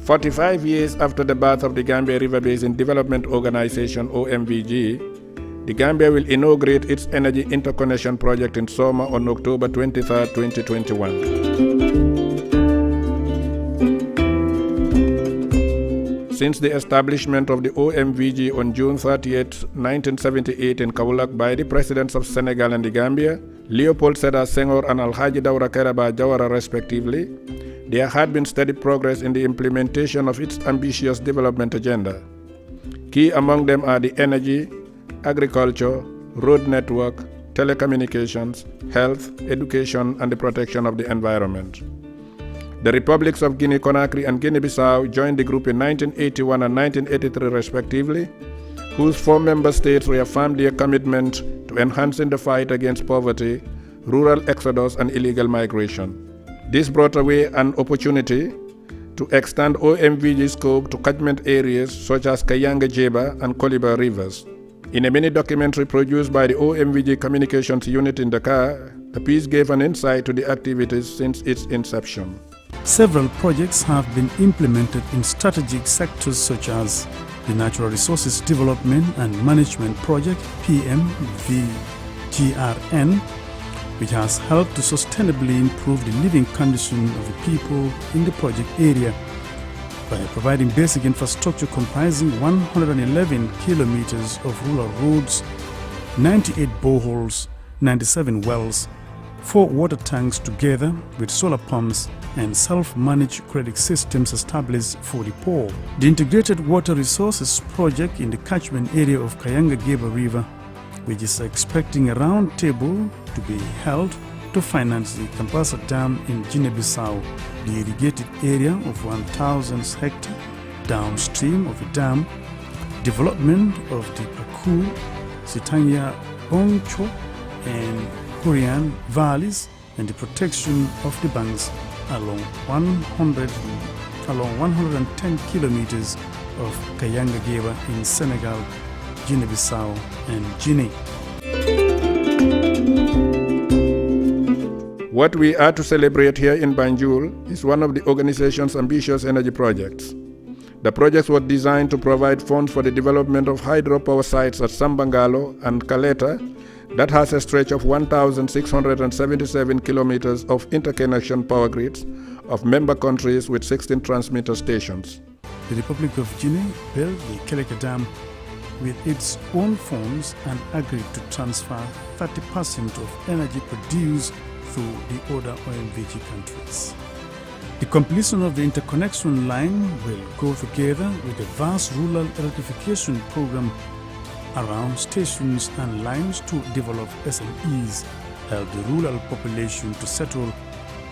45 years after the birth of the Gambia River Basin Development Organization, OMVG, the Gambia will inaugurate its energy interconnection project in Soma on October 23, 2021. Since the establishment of the OMVG on June 30, 1978 in Kaolack by the presidents of Senegal and the Gambia, Leopold Sédar Senghor and Alhaji Daura Kairaba Jawara respectively, there had been steady progress in the implementation of its ambitious development agenda. Key among them are the energy, agriculture, road network, telecommunications, health, education, and the protection of the environment. The republics of Guinea-Conakry and Guinea-Bissau joined the group in 1981 and 1983 respectively, whose 4 member states reaffirmed their commitment to enhancing the fight against poverty, rural exodus, and illegal migration. This brought away an opportunity to extend OMVG scope to catchment areas such as Kayanga Jeba and Koliba rivers. In a mini documentary produced by the OMVG Communications Unit in Dakar, the piece gave an insight to the activities since its inception. Several projects have been implemented in strategic sectors such as the Natural Resources Development and Management Project, PMVGRN, which has helped to sustainably improve the living condition of the people in the project area by providing basic infrastructure comprising 111 kilometers of rural roads, 98 boreholes, 97 wells, 4 water tanks together with solar pumps and self-managed credit systems established for the poor. The Integrated Water Resources Project in the catchment area of Kayanga-Geba River, which is expecting a round table to be held to finance the Kampasa Dam in Guinea-Bissau, the irrigated area of 1,000 hectares downstream of the dam, development of the Aku, Sitanya, Bongcho, and Korean valleys, and the protection of the banks along 110 kilometers of Kayanga-Geba in Senegal, Guinea-Bissau, and Guinea. What we are to celebrate here in Banjul is one of the organization's ambitious energy projects. The project was designed to provide funds for the development of hydropower sites at Sambangalo and Kaleta that has a stretch of 1,677 kilometers of interconnection power grids of member countries with 16 transmitter stations. The Republic of Guinea built the Keleka Dam with its own funds and agreed to transfer 30% of energy produced through the other OMVG countries. The completion of the interconnection line will go together with a vast rural electrification program around stations and lines to develop SMEs, help the rural population to settle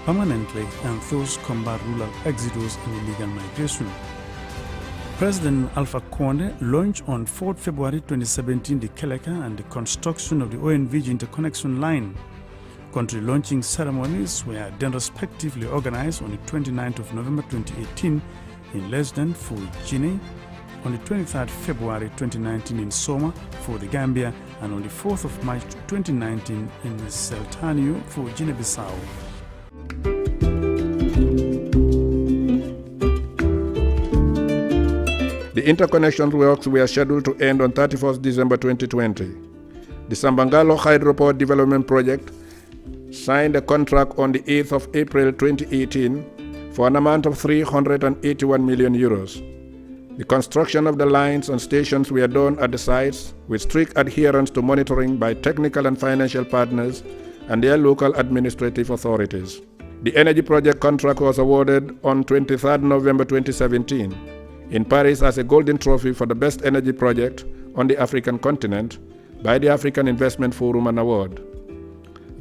permanently, and thus combat rural exodus and illegal migration. President Alpha Conde launched on 4 February 2017 the Keleka and the construction of the OMVG interconnection line. Country launching ceremonies were then respectively organized on the 29th of November 2018 in Lesden for Guinea, on the 23rd February 2019 in Soma for the Gambia, and on the 4th of March 2019 in Seltanio for Guinea-Bissau. The interconnection works were scheduled to end on 31st December 2020. The Sambangalo Hydropower Development Project signed a contract on the 8th of April 2018 for an amount of 381 million euros. The construction of the lines and stations were done at the sites with strict adherence to monitoring by technical and financial partners and their local administrative authorities. The energy project contract was awarded on 23rd November 2017 in Paris as a golden trophy for the best energy project on the African continent by the African Investment Forum and Award.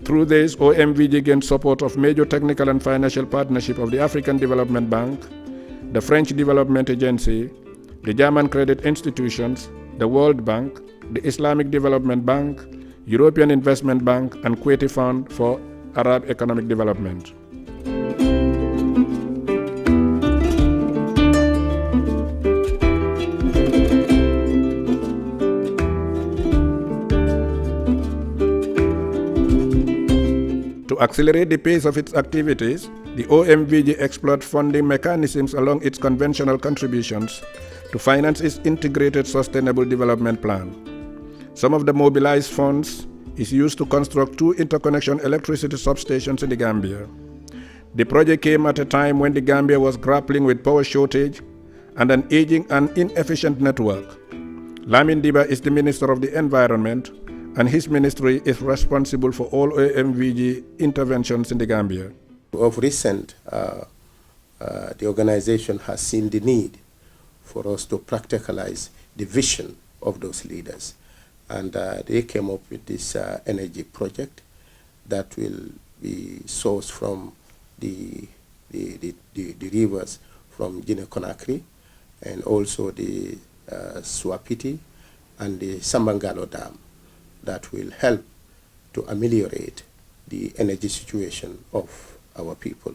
Through this, OMVG gained support of major technical and financial partnership of the African Development Bank, the French Development Agency, the German credit institutions, the World Bank, the Islamic Development Bank, European Investment Bank, and Kuwaiti Fund for Arab Economic Development. To accelerate the pace of its activities, the OMVG explored funding mechanisms along its conventional contributions to finance its integrated sustainable development plan. Some of the mobilized funds is used to construct 2 interconnection electricity substations in the Gambia. The project came at a time when the Gambia was grappling with power shortage and an aging and inefficient network. Lamin Diba is the Minister of the Environment, and his ministry is responsible for all OMVG interventions in the Gambia. Of recent, the organization has seen the need for us to practicalize the vision of those leaders. And they came up with this energy project that will be sourced from the rivers from Guinea-Conakry, and also the Swapiti and the Sambangalo Dam, that will help to ameliorate the energy situation of our people.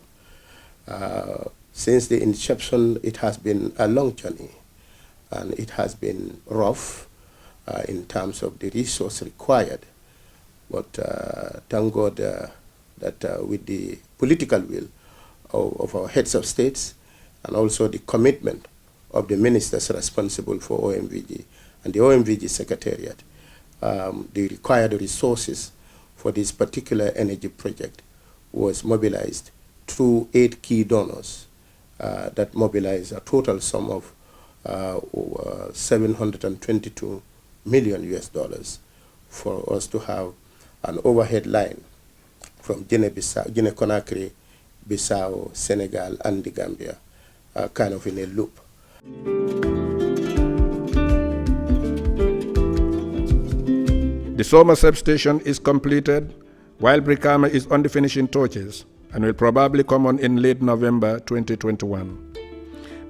Since the inception, it has been a long journey, and it has been rough in terms of the resource required. But thank God that with the political will of our heads of states, and also the commitment of the ministers responsible for OMVG and the OMVG Secretariat, the required resources for this particular energy project was mobilized through 8 key donors that mobilized a total sum of $722 million for us to have an overhead line from Guinea-Conakry, Bissau, Senegal, and the Gambia, kind of in a loop. The Soma substation is completed, while Brikama is on the finishing touches and will probably come on in late November 2021.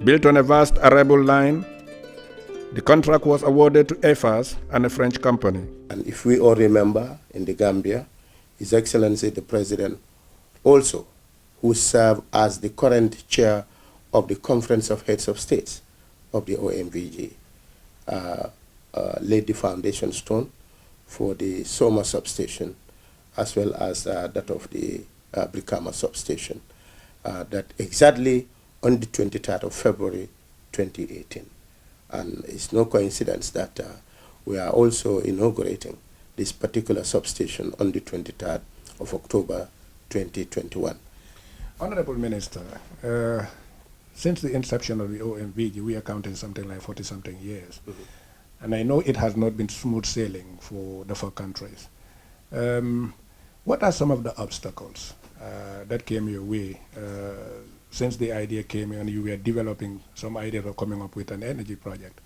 Built on a vast arable line, the contract was awarded to EFAS and a French company. And if we all remember, in the Gambia, His Excellency the President also, who served as the current chair of the Conference of Heads of States of the OMVG, laid the foundation stone for the Soma substation, as well as that of the Brikama substation, that exactly on the 23rd of February 2018. And it's no coincidence that we are also inaugurating this particular substation on the 23rd of October 2021. Honorable Minister, since the inception of the OMVG, we are counting something like 40-something years. Mm-hmm. And I know it has not been smooth sailing for the 4 countries. What are some of the obstacles that came your way since the idea came and you were developing some ideas of coming up with an energy project?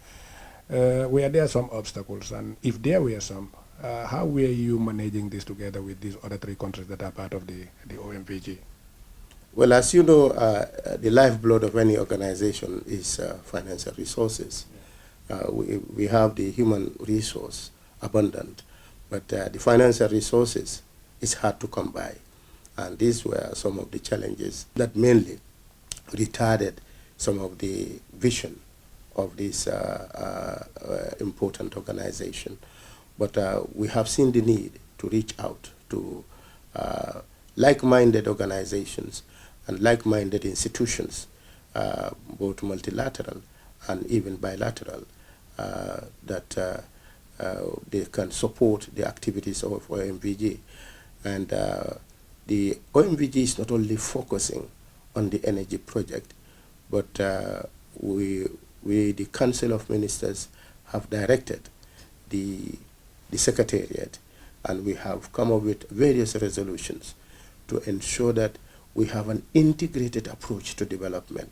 Were there some obstacles? And if there were some, how were you managing this together with these other 3 countries that are part of the OMVG? Well, as you know, the lifeblood of any organization is financial resources. We have the human resource abundant, but the financial resources is hard to come by. And these were some of the challenges that mainly retarded some of the vision of this important organization. But we have seen the need to reach out to like-minded organizations and like-minded institutions, both multilateral and even bilateral, that they can support the activities of OMVG. And the OMVG is not only focusing on the energy project, but we, the Council of Ministers, have directed the Secretariat, and we have come up with various resolutions to ensure that we have an integrated approach to development,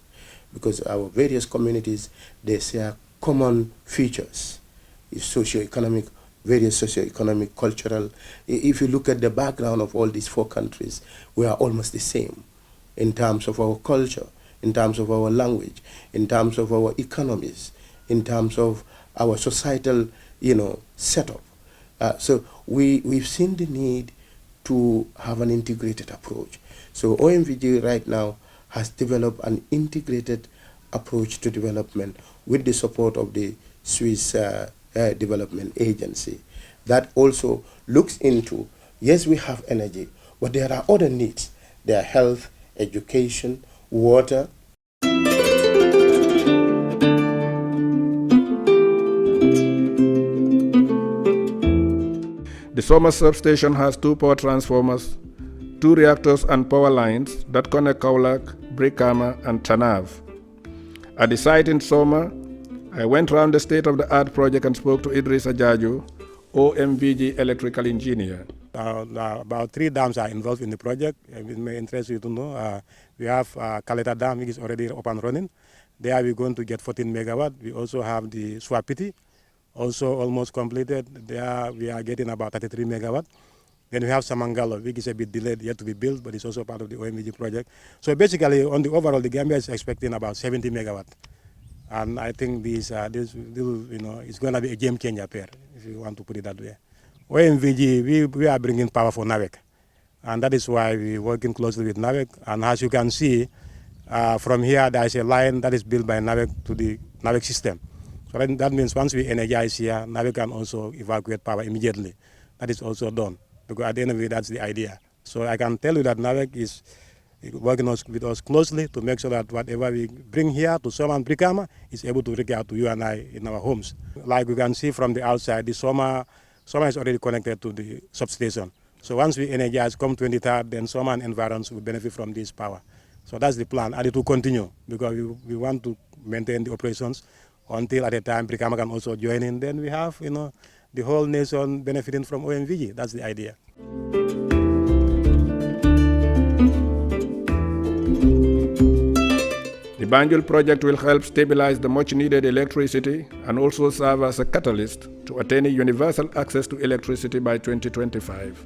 because our various communities, they share common features, socioeconomic, various socioeconomic, cultural. If you look at the background of all these 4 countries, we are almost the same in terms of our culture, in terms of our language, in terms of our economies, in terms of our societal, setup. So we've seen the need to have an integrated approach. So OMVG right now has developed an integrated approach to development with the support of the Swiss Development Agency that also looks into, yes, we have energy, But there are other needs. There are health, education, water. The Soma substation has 2 power transformers, 2 reactors and power lines that connect Kaulak, Brikama, and Tanav. At the site in Soma, I went around the state-of-the-art project and spoke to Idris Ajaju, OMVG electrical engineer. About 3 dams are involved in the project. It may interest you to know. We have Kaleta Dam, which is already up and running. There we're going to get 14 megawatt. We also have the Swapiti, also almost completed. There we are getting about 33 megawatt. Then we have Samangalo, which is a bit delayed, yet to be built, but it's also part of the OMVG project. So basically, on the overall, the Gambia is expecting about 70 megawatt. And I think this is going to be a game changer pair, if you want to put it that way. OMVG, we are bringing power for NAVEC. And that is why we're working closely with NAVEC. And as you can see, from here, there is a line that is built by NAVEC to the NAVEC system. So that means once we energize here, NAVEC can also evacuate power immediately. That is also done, because at the end of it, that's the idea. So I can tell you that NAVEC is working with us closely to make sure that whatever we bring here to Soma and Brikama is able to reach out to you and I in our homes. Like we can see from the outside, the Soma is already connected to the substation. So once we energize, come 23rd, then Soma and environs will benefit from this power. So that's the plan, and it will continue, because we want to maintain the operations until at a time Brikama can also join in. Then we have, the whole nation benefiting from OMVG. That's the idea. The Banjul project will help stabilize the much-needed electricity and also serve as a catalyst to attaining universal access to electricity by 2025.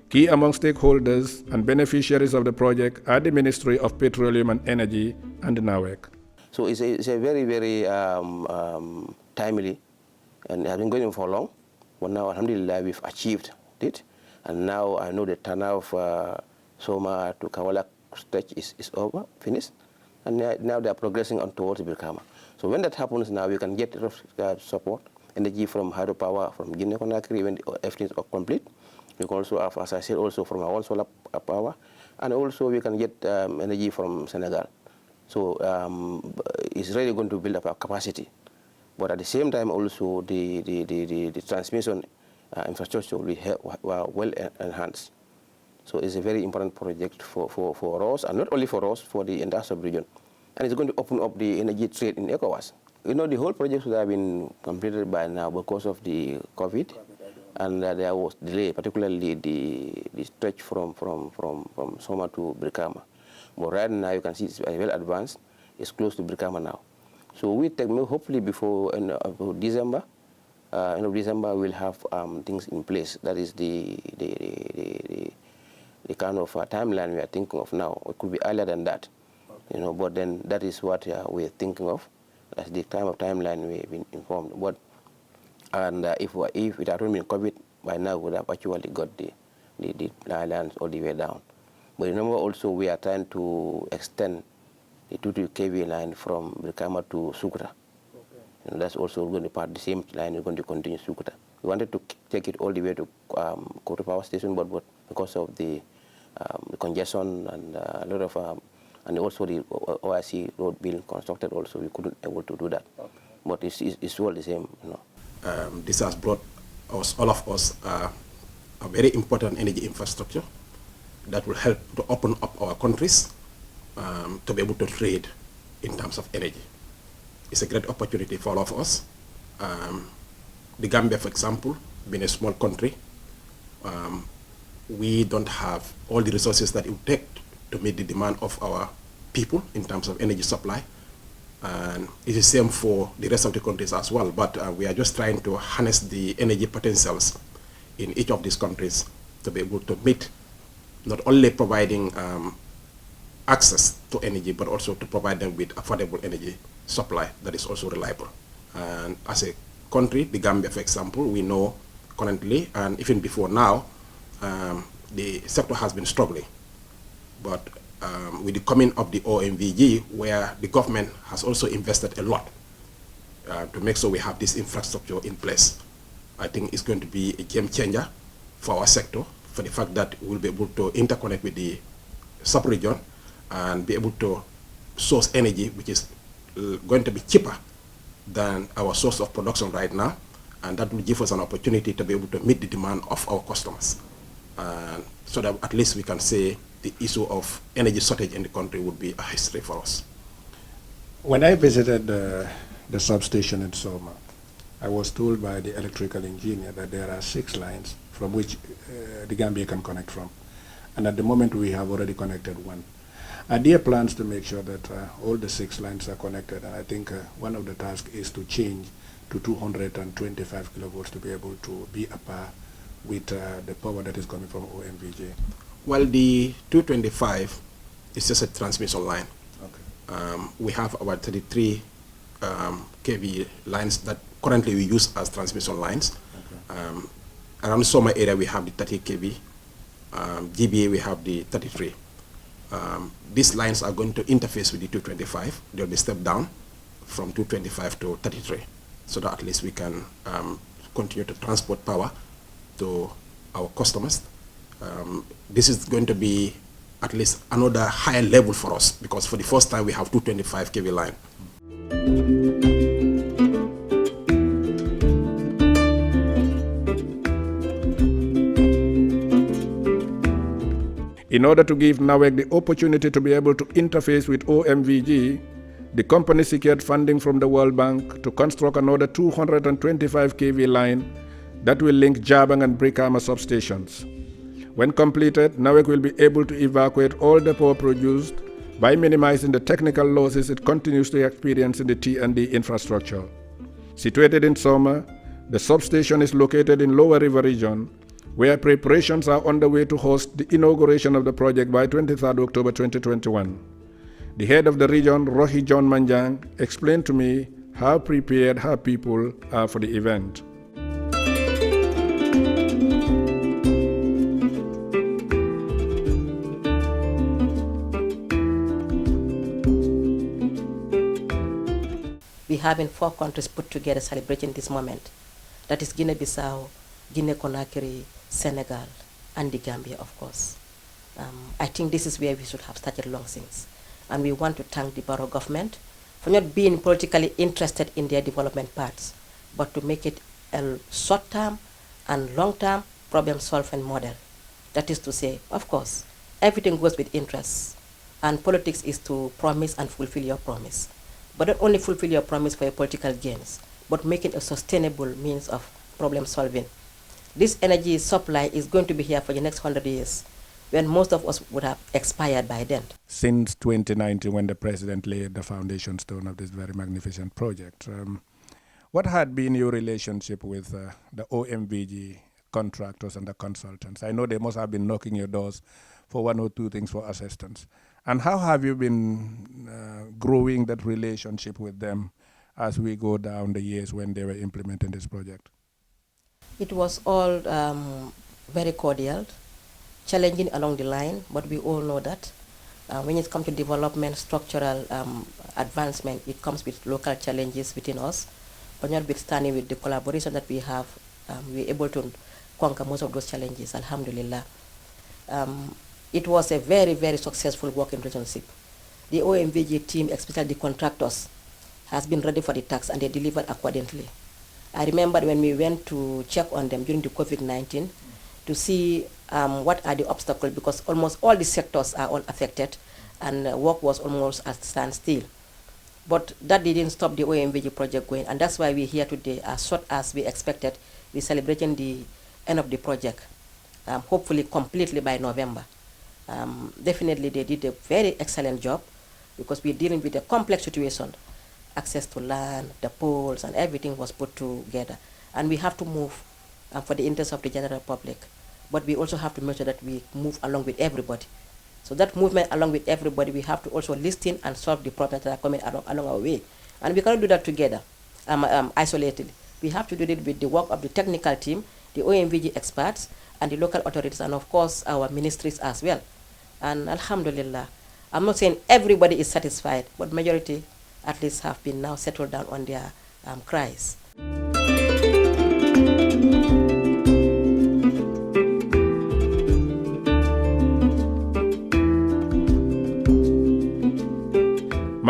Key among stakeholders and beneficiaries of the project are the Ministry of Petroleum and Energy and NAWEC. So it's a very, very timely, and it has been going on for long. But now, alhamdulillah, we've achieved it. And now I know the Tanav Soma to Kawalak stretch is over, finished. And now they are progressing on towards Brikama. So when that happens, now we can get support, energy from hydropower, from Guinea-Conakry when everything is complete. We can also have, as I said, also from our own solar power. And also we can get energy from Senegal. So it's really going to build up our capacity. But at the same time, also the transmission infrastructure will be well enhanced. So it's a very important project for us, and not only for us, for the entire sub-region. And it's going to open up the energy trade in ECOWAS. The whole project would have been completed by now because of the COVID, and there was delay, particularly the stretch from Soma to Brikama. But right now, you can see it's well advanced. It's close to Brikama now. So we take, hopefully before December, end of December, we'll have things in place. That is the kind of timeline we are thinking of now. It could be earlier than that, but then that is what we're thinking of. That's the timeline we've been informed. But if it had not been COVID, by now we would have actually got the lines all the way down. But remember also we are trying to extend the 22 kV line from Brikama to Sukuta. Okay. That's also going to be part of the same line. We're going to continue Sukuta. We wanted to take it all the way to Koto Power Station, but because of the congestion and a lot of, and also the OIC road being constructed, also we couldn't able to do that. Okay. But it's all the same, This has brought us, all of us, a very important energy infrastructure that will help to open up our countries to be able to trade in terms of energy. It's a great opportunity for all of us. The Gambia, for example, being a small country, we don't have all the resources that it would take to meet the demand of our people in terms of energy supply. And it's the same for the rest of the countries as well. But we are just trying to harness the energy potentials in each of these countries to be able to meet not only providing access to energy, but also to provide them with affordable energy supply that is also reliable. And as a country, the Gambia, for example, we know currently, and even before now, the sector has been struggling. But with the coming of the OMVG, where the government has also invested a lot to make sure we have this infrastructure in place, I think it's going to be a game changer for our sector, for the fact that we'll be able to interconnect with the sub-region and be able to source energy which is going to be cheaper than our source of production right now, and that will give us an opportunity to be able to meet the demand of our customers. So that at least we can say the issue of energy shortage in the country would be a history for us. When I visited the substation in Soma, I was told by the electrical engineer that there are 6 lines from which the Gambia can connect from. And at the moment we have already connected 1. Are there plans to make sure that all the 6 lines are connected? And I think one of the tasks is to change to 225 kilovolts to be able to be a par with the power that is coming from OMVG. Well, the 225 is just a transmission line. Okay. We have about 33 kV lines that currently we use as transmission lines. Okay. Around the Soma area we have the 30 kV. GBA we have the 33. These lines are going to interface with the 225. They'll be stepped down from 225 to 33, so that at least we can continue to transport power to our customers. This is going to be at least another higher level for us, because for the first time we have 225 kV line. In order to give NAWEC the opportunity to be able to interface with OMVG, the company secured funding from the World Bank to construct another 225 kV line that will link Jabang and Brikama substations. When completed, NAWEC will be able to evacuate all the power produced by minimizing the technical losses it continues to experience in the T&D infrastructure. Situated in Soma, the substation is located in Lower River Region, where preparations are underway to host the inauguration of the project by 23rd October 2021. The head of the region, Rohi John Manjang, explained to me how prepared her people are for the event. We have in 4 countries put together celebrating this moment. That is Guinea-Bissau, Guinea-Conakry, Senegal, and the Gambia, of course. I think this is where we should have started long since. And we want to thank the Barrow government for not being politically interested in their development parts, but to make it a short-term and long-term problem-solving model. That is to say, of course, everything goes with interests, and politics is to promise and fulfill your promise. But not only fulfill your promise for your political gains, but make it a sustainable means of problem solving. This energy supply is going to be here for the next 100 years, when most of us would have expired by then. Since 2019, when the president laid the foundation stone of this very magnificent project, what had been your relationship with the OMVG contractors and the consultants? I know they must have been knocking your doors for 1 or 2 things for assistance. And how have you been growing that relationship with them as we go down the years when they were implementing this project? It was all very cordial, challenging along the line, but we all know that when it comes to development, structural advancement, it comes with local challenges within us, but notwithstanding with the collaboration that we have, we're able to conquer most of those challenges, alhamdulillah. It was a very, very successful working relationship. The OMVG team, especially the contractors, has been ready for the task and they delivered accordingly. I remember when we went to check on them during the COVID-19 to see what are the obstacles, because almost all the sectors are all affected and work was almost at standstill. But that didn't stop the OMVG project going, and that's why we're here today. As short as we expected, we're celebrating the end of the project, hopefully completely by November. Definitely they did a very excellent job, because we're dealing with a complex situation. Access to land, the poles, and everything was put together. And we have to move for the interest of the general public. But we also have to make sure that we move along with everybody. So that movement along with everybody, we have to also listen and solve the problems that are coming along our way. And we cannot do that together, isolated. We have to do it with the work of the technical team, the OMVG experts, and the local authorities, and of course our ministries as well. And alhamdulillah, I'm not saying everybody is satisfied, but majority at least have been now settled down on their cries.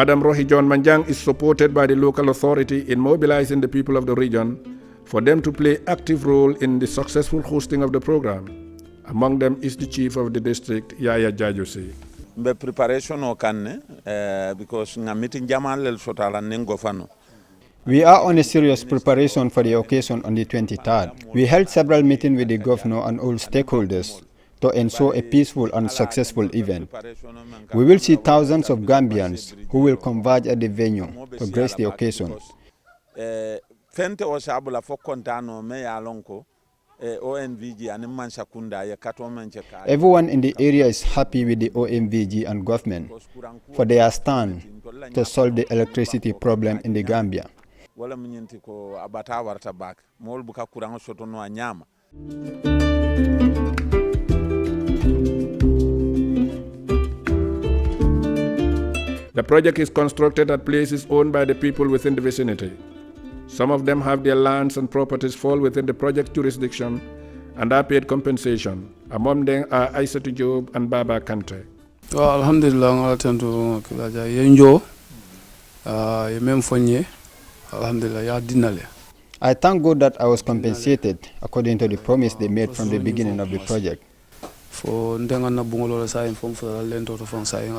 Madam Rohi John Manjang is supported by the local authority in mobilizing the people of the region for them to play active role in the successful hosting of the program. Among them is the chief of the district, Yaya Jajusi. Be preparation o kanne because nga meeting jamal lel sotala nengo fano. We are on a serious preparation for the occasion on the 23rd. We held several meetings with the governor and all stakeholders to ensure a peaceful and successful event. We will see thousands of Gambians who will converge at the venue to grace the occasion. Fente o sabula fo kontano me ya lonko OMVG and Mansakunda ya katwa. Everyone in the area is happy with the OMVG and government for their stand to solve the electricity problem in the Gambia. Wala mnyenti ko abata warta back mol buka kurango soto no anyama. The project is constructed at places owned by the people within the vicinity. Some of them have their lands and properties fall within the project jurisdiction and are paid compensation. Among them are Aisatu Job and Baba Kante. Well, alhamdulillah, alhamdulillah, I thank God that I was compensated according to the promise they made from the beginning of the project.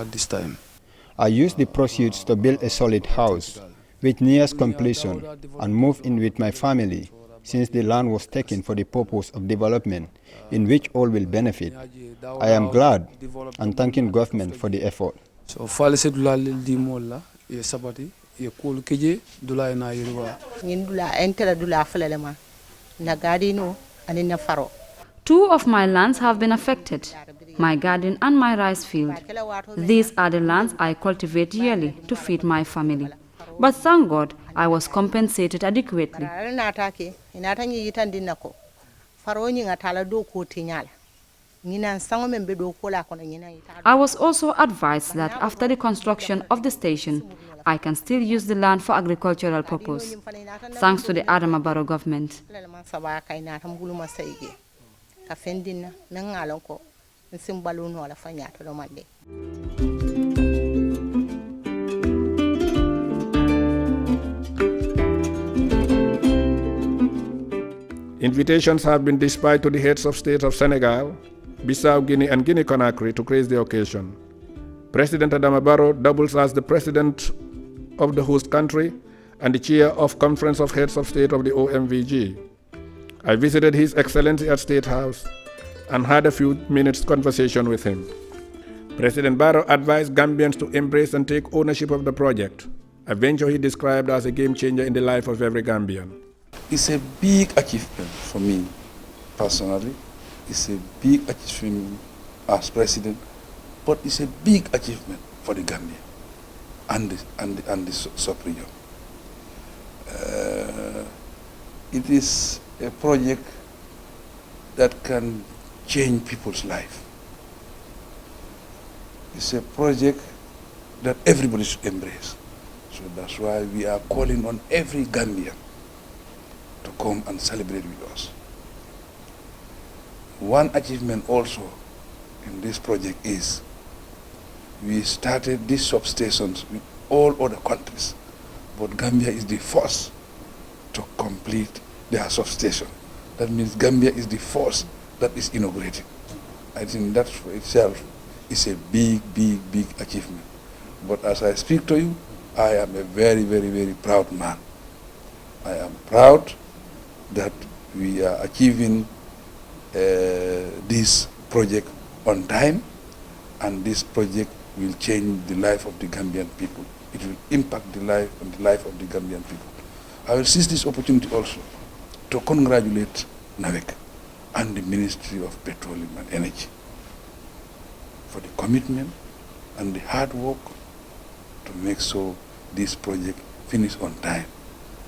At this time. I used the proceeds to build a solid house, which nears completion, and move in with my family, since the land was taken for the purpose of development, in which all will benefit. I am glad and thanking government for the effort. So, two of my lands have been affected, my garden and my rice field. These are the lands I cultivate yearly to feed my family. But thank God, I was compensated adequately. I was also advised that after the construction of the station, I can still use the land for agricultural purpose, thanks to the Adama Barrow government. Invitations have been dispatched to the heads of state of Senegal, Bissau Guinea and Guinea-Conakry to grace the occasion. President Adama Barrow doubles as the president of the host country and the chair of Conference of Heads of State of the OMVG. I visited His Excellency at State House and had a few minutes conversation with him. President Barrow advised Gambians to embrace and take ownership of the project, a venture he described as a game changer in the life of every Gambian. It's a big achievement for me personally. It's a big achievement as president, but it's a big achievement for the Gambia and the sub-region. It is a project that can change people's life. It's a project that everybody should embrace. So that's why we are calling on every Gambian to come and celebrate with us. One achievement also in this project is we started these substations with all other countries, but Gambia is the first to complete their substation. That means Gambia is the first that is inaugurated. I think that for itself is a big, big, big achievement. But as I speak to you, I am a very, very, very proud man. I am proud that we are achieving this project on time, and this project will change the life of the Gambian people. It will impact the life of the Gambian people. I will seize this opportunity also to congratulate NAVEC and the Ministry of Petroleum and Energy for the commitment and the hard work to make sure this project finish on time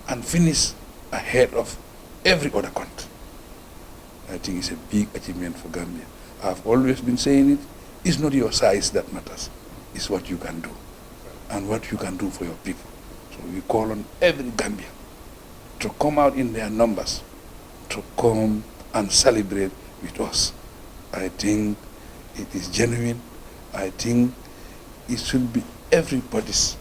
and finish ahead of every other country. I think it's a big achievement for Gambia. I've always been saying it, it's not your size that matters, it's what you can do and what you can do for your people. So we call on every Gambian to come out in their numbers, to come and celebrate with us. I think it is genuine. I think it should be everybody's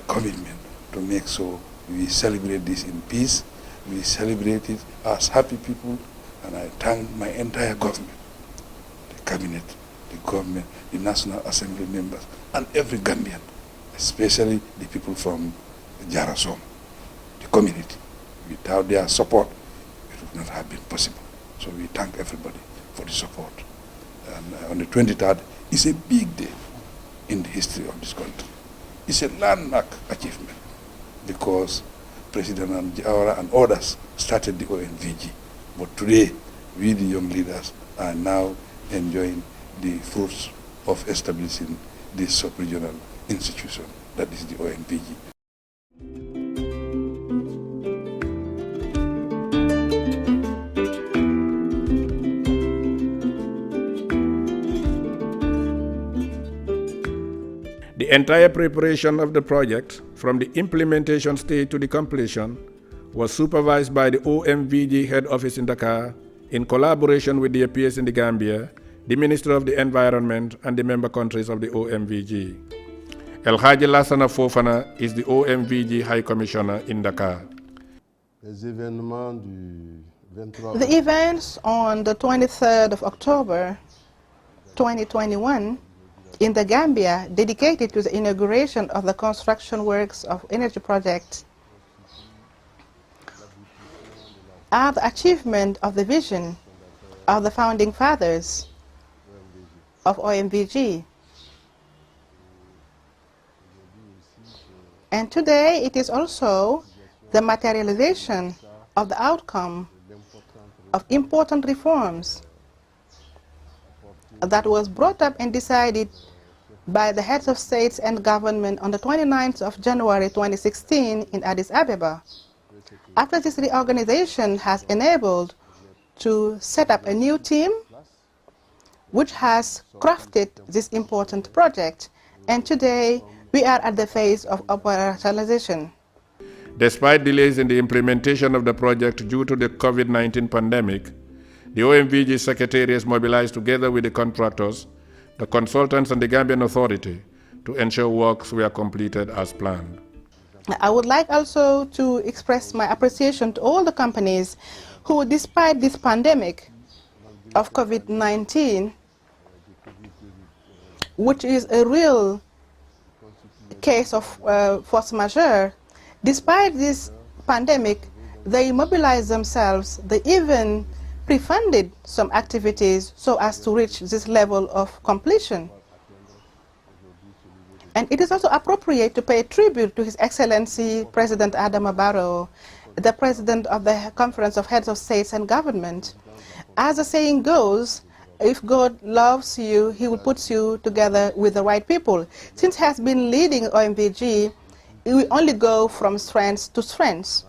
commitment to make sure we celebrate this in peace. We celebrate it as happy people, and I thank my entire government, the cabinet, the government, the National Assembly members, and every Gambian, especially the people from Jarra Soma, the community. Without their support, it would not have been possible. So we thank everybody for the support. And on the 23rd is a big day in the history of this country. It's a landmark achievement because President Jarra and others started the OMVG. But today, we the young leaders are now enjoying the fruits of establishing this sub-regional institution, that is the OMVG. The entire preparation of the project, from the implementation stage to the completion, was supervised by the OMVG head office in Dakar in collaboration with the affairs in the Gambia, the Minister of the Environment, and the member countries of the OMVG. El Hadji Lassana Fofana is the OMVG High Commissioner in Dakar. The events on the 23rd of October 2021 in the Gambia, dedicated to the inauguration of the construction works of Energy Project, are the achievement of the vision of the founding fathers of OMVG. And today it is also the materialization of the outcome of important reforms that was brought up and decided by the heads of states and government on the 29th of January 2016 in Addis Ababa. After this reorganization has enabled to set up a new team which has crafted this important project, and today we are at the phase of operationalization. Despite delays in the implementation of the project due to the COVID-19 pandemic, the OMVG Secretariat is mobilized together with the contractors, the consultants, and the Gambian Authority to ensure works were completed as planned. I would like also to express my appreciation to all the companies who, despite this pandemic of COVID-19, which is a real case of force majeure, despite this pandemic, they mobilized themselves, they even pre-funded some activities so as to reach this level of completion. And it is also appropriate to pay tribute to His Excellency President Adama Barrow, the President of the Conference of Heads of States and Government. As the saying goes, if God loves you, He will put you together with the right people. Since He has been leading OMVG, we only go from strength to strength.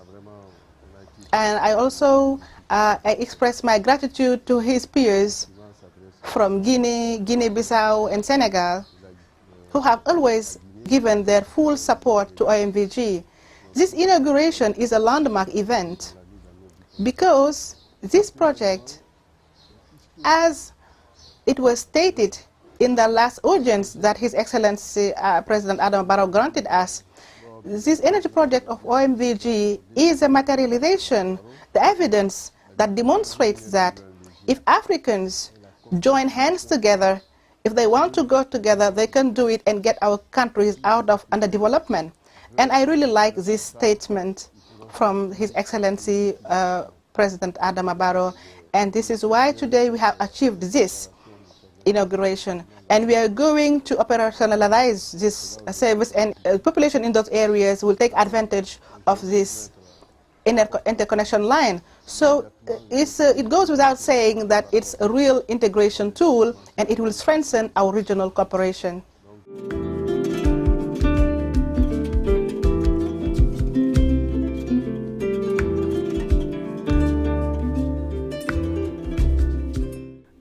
And I also I express my gratitude to his peers from Guinea, Guinea-Bissau, and Senegal, who have always given their full support to OMVG. This inauguration is a landmark event because this project, as it was stated in the last audience that His Excellency President Adama Barrow granted us, this energy project of OMVG is a materialization, the evidence that demonstrates that if Africans join hands together, if they want to go together, they can do it and get our countries out of underdevelopment. And I really like this statement from His Excellency President Adama Barrow, and this is why today we have achieved this inauguration. And we are going to operationalize this service, and population in those areas will take advantage of this interconnection line. So it goes without saying that it's a real integration tool, and it will strengthen our regional cooperation.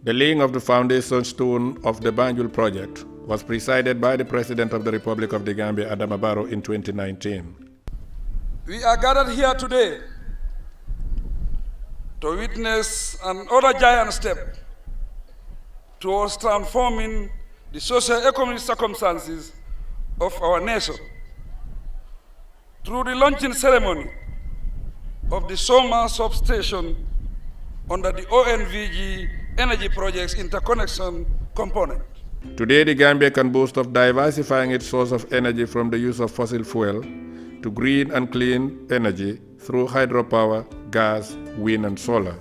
The laying of the foundation stone of the Banjul project was presided by the President of the Republic of the Gambia, Adama Barrow, in 2019. We are gathered here today to witness another giant step towards transforming the socio-economic circumstances of our nation. through the launching ceremony of the Soma substation under the OMVG Energy Project's interconnection component. Today, the Gambia can boast of diversifying its source of energy from the use of fossil fuel to green and clean energy through hydropower, gas, wind, and solar.